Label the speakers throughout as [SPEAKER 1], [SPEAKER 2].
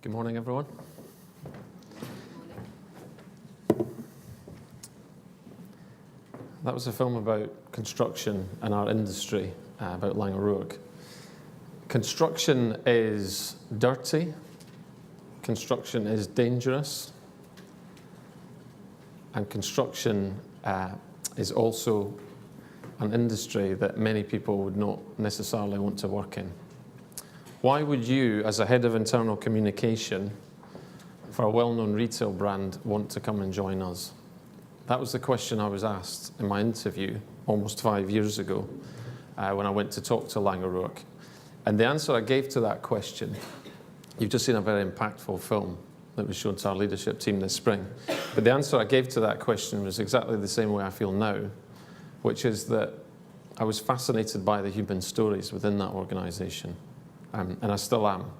[SPEAKER 1] Good morning, everyone. That was a film about construction and our industry, about Laing O'Rourke. Construction is dirty. Construction is dangerous. And construction is also an industry that many people would not necessarily want to work in. Why would you, as a head of internal communication for a well-known retail brand, want to come and join us? That was the question I was asked in my interview almost 5 years ago when I went to talk to Laing O'Rourke. And the answer I gave to that question, you've just seen a very impactful film that was shown to our leadership team this spring. But the answer I gave to that question was exactly the same way I feel now, which is that I was fascinated by the human stories within that organisation. And I still am.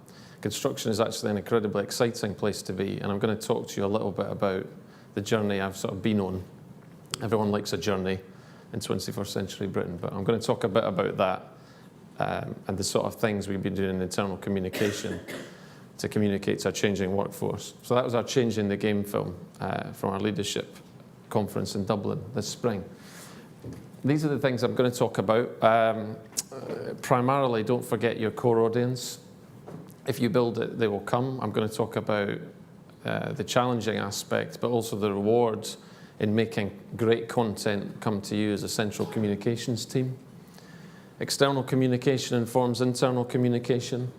[SPEAKER 1] Construction is actually an incredibly exciting place to be, and I'm going to talk to you a little bit about the journey I've sort of been on. Everyone likes a journey in 21st century Britain, but I'm going to talk a bit about that and the sort of things we've been doing in internal communication to communicate to our changing workforce. So that was our Changing the Game film from our leadership conference in Dublin this spring. These are the things I'm going to talk about. Primarily, don't forget your core audience. If you build it, they will come. I'm going to talk about the challenging aspect, but also the rewards in making great content come to you as a central communications team. External communication informs internal communication.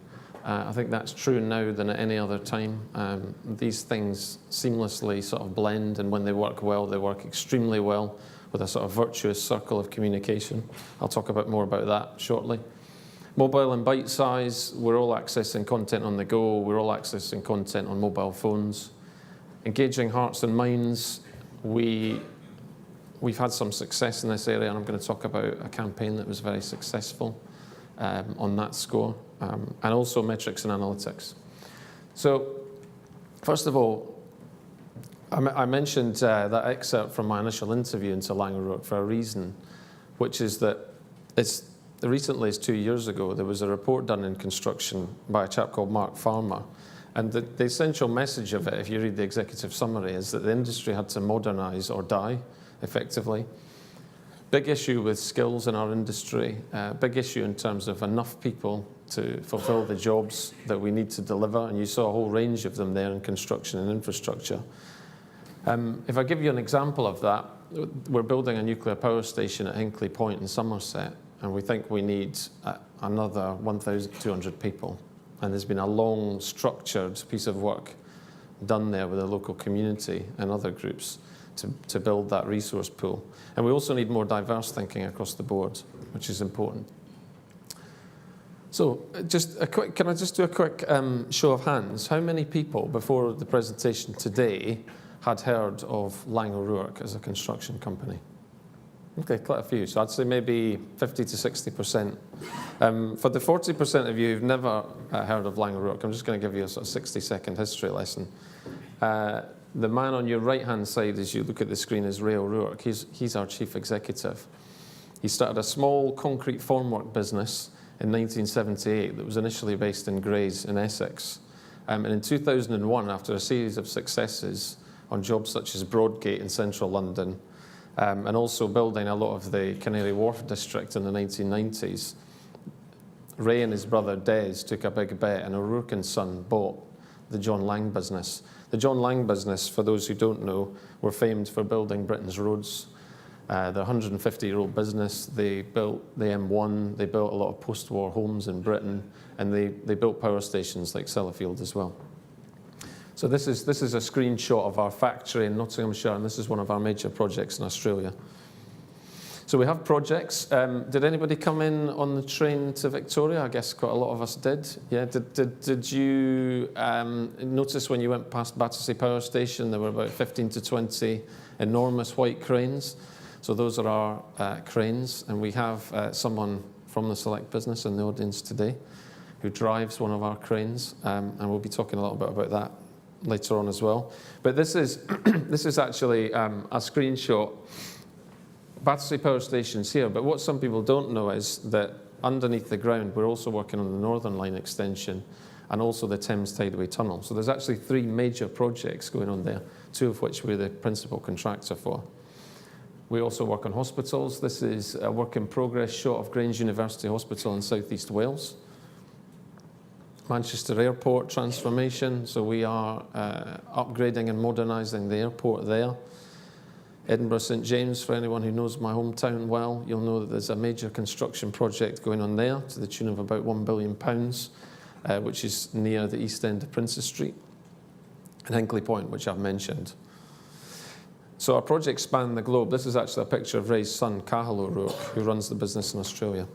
[SPEAKER 1] I think that's true now than at any other time. These things seamlessly sort of blend, and when they work well, they work extremely well with a sort of virtuous circle of communication. I'll talk a bit more about that shortly. Mobile and bite size, we're all accessing content on the go, we're all accessing content on mobile phones. Engaging hearts and minds, we've had some success in this area, and I'm going to talk about a campaign that was very successful on that score, and also metrics and analytics. So, first of all, I mentioned that excerpt from my initial interview into Laing O'Rourke for a reason, which is that recently, as 2 years ago, there was a report done in construction by a chap called Mark Farmer. And the essential message of it, if you read the executive summary, is that the industry had to modernise or die, effectively. Big issue with skills in our industry, big issue in terms of enough people to fulfil the jobs that we need to deliver. And you saw a whole range of them there in construction and infrastructure. If I give you an example of that, we're building a nuclear power station at Hinkley Point in Somerset, and we think we need another 1,200 people. And there's been a long, structured piece of work done there with the local community and other groups to build that resource pool. And we also need more diverse thinking across the board, which is important. So can I just do a quick show of hands? How many people before the presentation today had heard of Laing O'Rourke as a construction company? Okay, quite a few. So I'd say maybe 50 to 60%. For the 40% of you who've never heard of Laing O'Rourke, I'm just going to give you a sort of 60-second history lesson. The man on your right-hand side, as you look at the screen, is Ray O'Rourke. He's our chief executive. He started a small concrete formwork business in 1978 that was initially based in Grays in Essex. And in 2001, after a series of successes on jobs such as Broadgate in central London, and also building a lot of the Canary Wharf district in the 1990s, Ray and his brother Des took a big bet, and O'Rourke and Son bought the John Laing business. The John Laing business, for those who don't know, were famed for building Britain's roads. They're a 150-year-old business. They built the M1, they built a lot of post-war homes in Britain, and they built power stations like Sellafield as well. So this is a screenshot of our factory in Nottinghamshire, and this is one of our major projects in Australia. So we have projects. Did anybody come in on the train to Victoria? I guess quite a lot of us did. Yeah. Did you notice when you went past Battersea Power Station, there were about 15 to 20 enormous white cranes? So those are our cranes, and we have someone from the Select business in the audience today who drives one of our cranes, and we'll be talking a little bit about that later on as well. But this is this is actually a screenshot. Battersea Power Station's here, but what some people don't know is that underneath the ground, we're also working on the Northern Line extension and also the Thames Tideway Tunnel. So there's actually 3 major projects going on there, 2 of which we're the principal contractor for. We also work on hospitals. This is a work in progress shot of Grange University Hospital in South East Wales. Manchester Airport transformation, so we are upgrading and modernising the airport there. Edinburgh St James, for anyone who knows my hometown well, you'll know that there's a major construction project going on there to the tune of about £1 billion, which is near the east end of Princes Street. And Hinkley Point, which I've mentioned. So our projects span the globe. This is actually a picture of Ray's son, Cathal O'Rourke, who runs the business in Australia.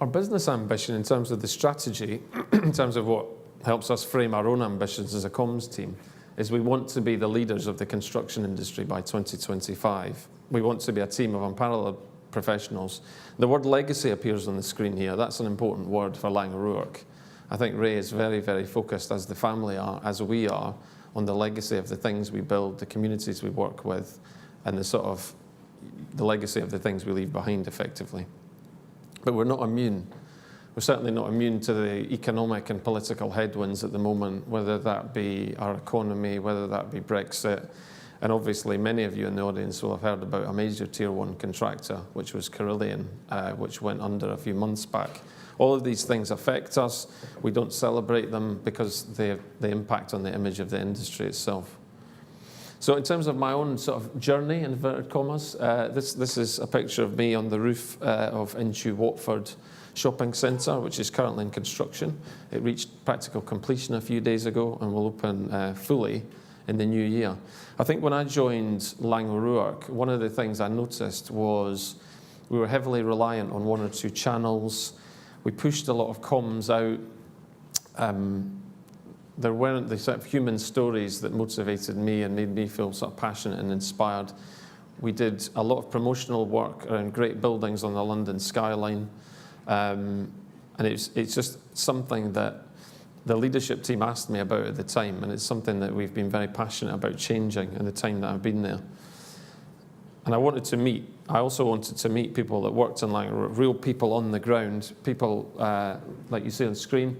[SPEAKER 1] Our business ambition in terms of the strategy, in terms of what helps us frame our own ambitions as a comms team, is we want to be the leaders of the construction industry by 2025. We want to be a team of unparalleled professionals. The word legacy appears on the screen here. That's an important word for Laing O'Rourke. I think Ray is very, very focused, as the family are, as we are, on the legacy of the things we build, the communities we work with, and the legacy of the things we leave behind, effectively. But we're not immune. We're certainly not immune to the economic and political headwinds at the moment, whether that be our economy, whether that be Brexit. And obviously, many of you in the audience will have heard about a major Tier 1 contractor, which was Carillion, which went under a few months back. All of these things affect us. We don't celebrate them because they impact on the image of the industry itself. So in terms of my own sort of journey, in inverted commas, this is a picture of me on the roof of Inchu Watford Shopping Centre, which is currently in construction. It reached practical completion a few days ago and will open fully in the new year. I think when I joined Laing O'Rourke, one of the things I noticed was we were heavily reliant on 1 or 2 channels. We pushed a lot of comms out. There weren't the sort of human stories that motivated me and made me feel sort of passionate and inspired. We did a lot of promotional work around great buildings on the London skyline. And it's just something that the leadership team asked me about at the time, and it's something that we've been very passionate about changing in the time that I've been there. And I also wanted to meet people that worked in Laing O'Rourke, real people on the ground, people like you see on screen.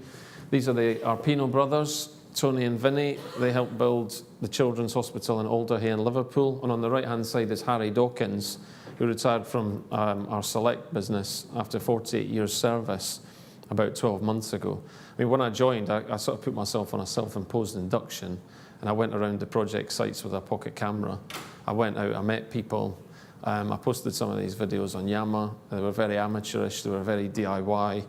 [SPEAKER 1] These are the Arpino brothers, Tony and Vinny. They helped build the Children's Hospital in Alderhay in Liverpool. And on the right-hand side is Harry Dawkins, who retired from our Select business after 48 years service about 12 months ago. I mean, when I joined, I sort of put myself on a self-imposed induction, and I went around the project sites with a pocket camera. I went out, I met people. I posted some of these videos on Yammer. They were very amateurish, they were very DIY.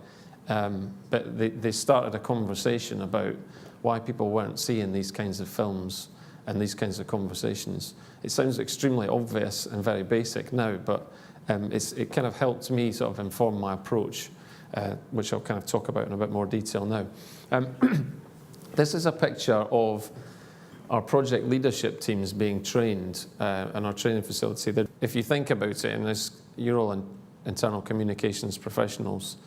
[SPEAKER 1] But they started a conversation about why people weren't seeing these kinds of films and these kinds of conversations. It sounds extremely obvious and very basic now, but it kind of helped me sort of inform my approach, which I'll kind of talk about in a bit more detail now. This is a picture of our project leadership teams being trained in our training facility. If you think about it, and you're all internal communications professionals,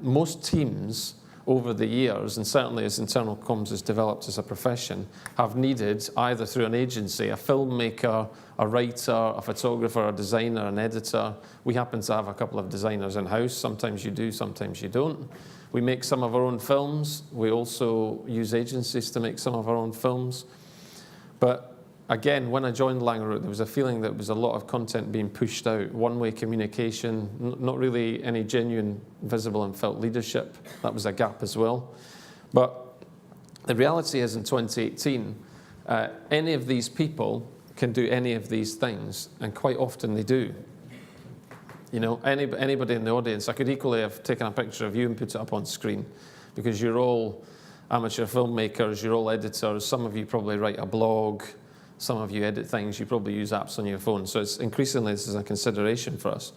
[SPEAKER 1] most teams over the years, and certainly as internal comms has developed as a profession, have needed, either through an agency, a filmmaker, a writer, a photographer, a designer, an editor. We happen to have a couple of designers in-house. Sometimes you do, sometimes you don't. We make some of our own films. We also use agencies to make some of our own films. But again, when I joined Laing O'Rourke, there was a feeling that there was a lot of content being pushed out, one-way communication, not really any genuine, visible and felt leadership. That was a gap as well. But the reality is in 2018, any of these people can do any of these things, and quite often they do. You know, anybody in the audience, I could equally have taken a picture of you and put it up on screen, because you're all amateur filmmakers, you're all editors, some of you probably write a blog, some of you edit things, you probably use apps on your phone. So it's increasingly, this is a consideration for us.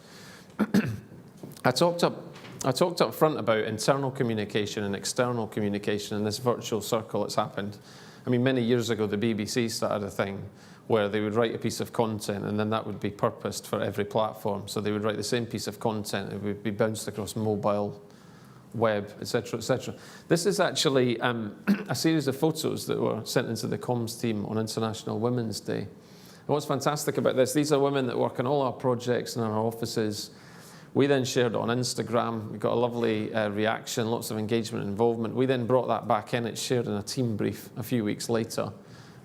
[SPEAKER 1] I talked up front about internal communication and external communication in this virtual circle that's happened. I mean, many years ago, the BBC started a thing where they would write a piece of content and then that would be purposed for every platform. So they would write the same piece of content, it would be bounced across mobile, web, etc., etc. This is actually a series of photos that were sent into the comms team on International Women's Day. And what's fantastic about this, these are women that work on all our projects and our offices. We then shared it on Instagram. We got a lovely reaction, lots of engagement and involvement. We then brought that back in. It's shared in a team brief a few weeks later,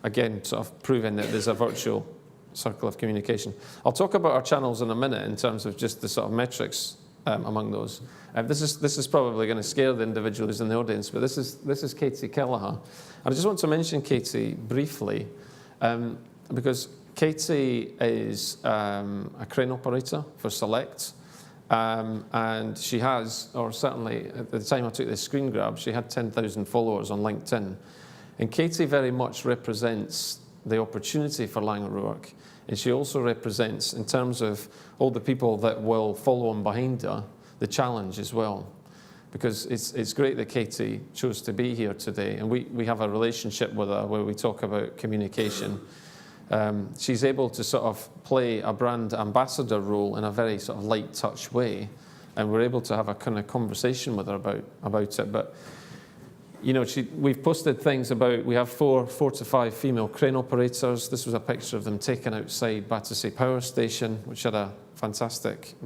[SPEAKER 1] again, sort of proving that there's a virtual circle of communication. I'll talk about our channels in a minute in terms of just the sort of metrics among those. This is probably going to scare the individual who's in the audience, but this is Katie Kelleher. And I just want to mention Katie briefly because Katie is a crane operator for Select. And she has, or certainly at the time I took this screen grab, she had 10,000 followers on LinkedIn. And Katie very much represents the opportunity for Laing O'Rourke. And she also represents, in terms of all the people that will follow on behind her, the challenge as well. Because it's great that Katie chose to be here today. And we have a relationship with her where we talk about communication. She's able to sort of play a brand ambassador role in a very sort of light touch way, and we're able to have a kind of conversation with her about it. But you know, we've posted things about, we have four to five female crane operators. This was a picture of them taken outside Battersea Power Station, which had a fantastic